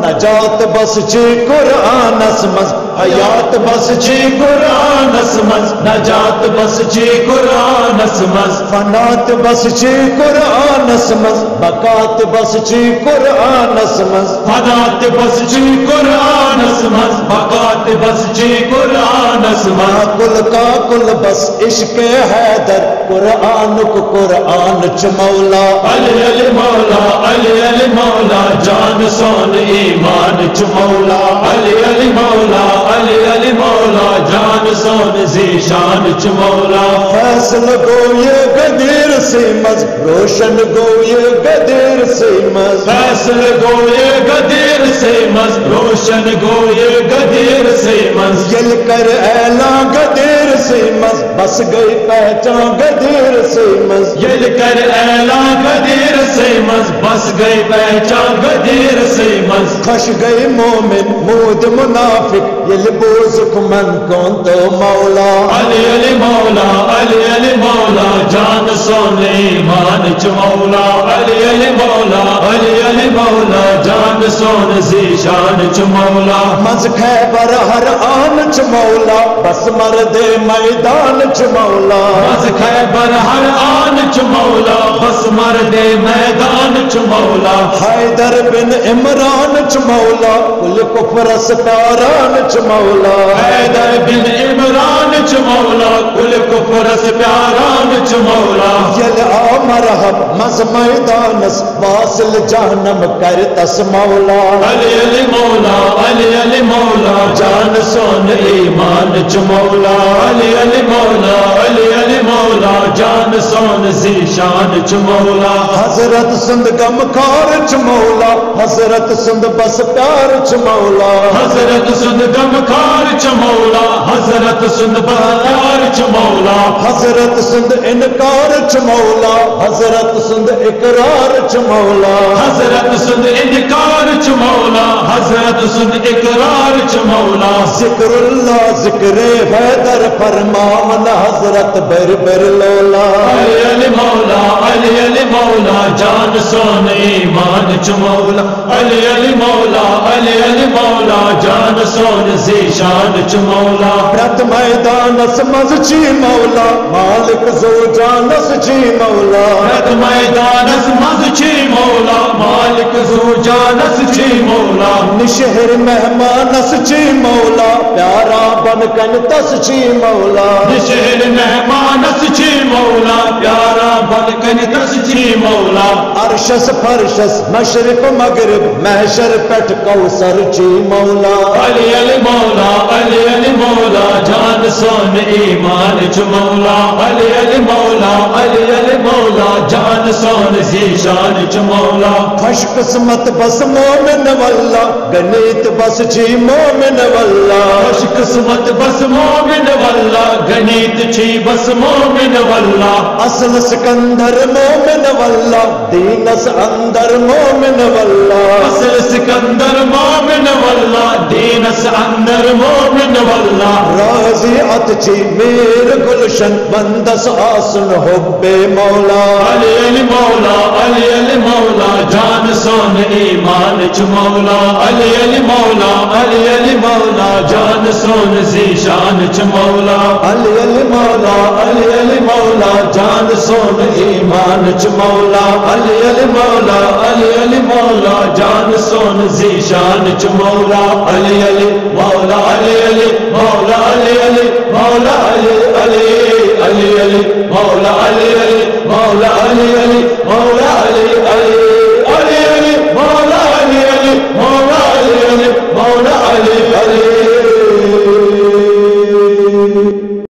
نجات بس چی قرآن اسمز حیات بس چی قرآن اسمز نجات بس چی قرآن اسمز فنات بس چی قرآن اسمز بقات بس چی قرآن اسمز فنات بس چی قرآن اسمز بقات بس چی قرآن اسمز کل کا کل بس عشق حیدر قرآن کو قرآن چ مولا علی علی مولا علی علی مولا جان سون ایمان چ مولا علی علی مولا علی علی مولا جان سون ذیشان چ مولا فیصل گوئے غدیر سیمز روشن گوئے غدیر سیمز فیصل گوئے غدیر سیمز روشن گوئے غدیر سیمز یل کر اعلان غدیر سیمز بس گئی پہچان غدیر سیمز یل کر اعلان غدیر سیمز بس گئی پہچان غدیر سیمز خش گئی مومن مود منافق یل بوزک من کون تو مولا علی علی مولا علی علی مولا جان سون ایمان چ مولا علی علی مولا علی علی مولا جان سون ذیشان چ مولا مز خیبر ہر آن چ مولا بس مرد میدان چ مولا مز خیبر ہر آن چ مولا بس مرد میدان چ مولا حیدر بن عمران چ مولا کل کفر ستاران چ مولا حیدر بن عمران چ مولا کل کفر پیاران چ مولا یل آ مرحب مز میدانس واصل جہنم کرتس مولا علی علی مولا علی علی مولا جان سون ایمان چ مولا علی علی مولا علی علی مولا جان سون ذیشان چ مولا حضرت سند غم خار چ مولا حضرت سند بس پیار چ مولا حضرت سند غم خار چ مولا حضرت سند بس پیار چ چ مولا حضرت سند انکار چ مولا حضرت سند اقرار چ مولا حضرت سند انکار چ مولا حضرت سند اقرار چ مولا ذکر اللہ ذکر حیدر فرمان حضرت بر بر لولا علی علی مولا علی علی مولا جان سون ایمان چ مولا علی علی مولا علی علی مولا جان سون زیشان چ مولا رت میدان اسمز چی مولا مالک زو جانس چی مولا رت میدان اسمز چی مولا مالک زو جانس چی مولا نشہر مہمان اس چی مولا پیارا بن کن تس چی مولا نشہر مہمان اس چی مولا پیارا بن کن تس چی مولا عرشس فرشس مشرق مغرب محشر پٹ کوثر چی مولا علی علی مولا علی علی مولا جان سون ایمان چ مولا علی علی مولا علی علی مولا جان سون زیشان چ مولا خوش قسمت بس مومن واللہ گنیت بس چی مومن واللہ خوش قسمت بس مومن واللہ گنیت چی بس مومن واللہ اصل سکندر مومن واللہ دین اس اندر مومن واللہ اصل سکندر مومن واللہ دین اس اندر مومن واللہ راضی اتچی میر گلشن بندس آسن حب مولا علی علی مولا علی علی مولا جان سون ایمان چ مولا علی علی مولا علی علی مولا جان سون زیشان چ مولا علی علی مولا علی علی مولا جان سون ایمان چ مولا علی علی مولا علی علی مولا جان سون زیشان چ مولا علی علی مولا علی علی مولا علی علی مولا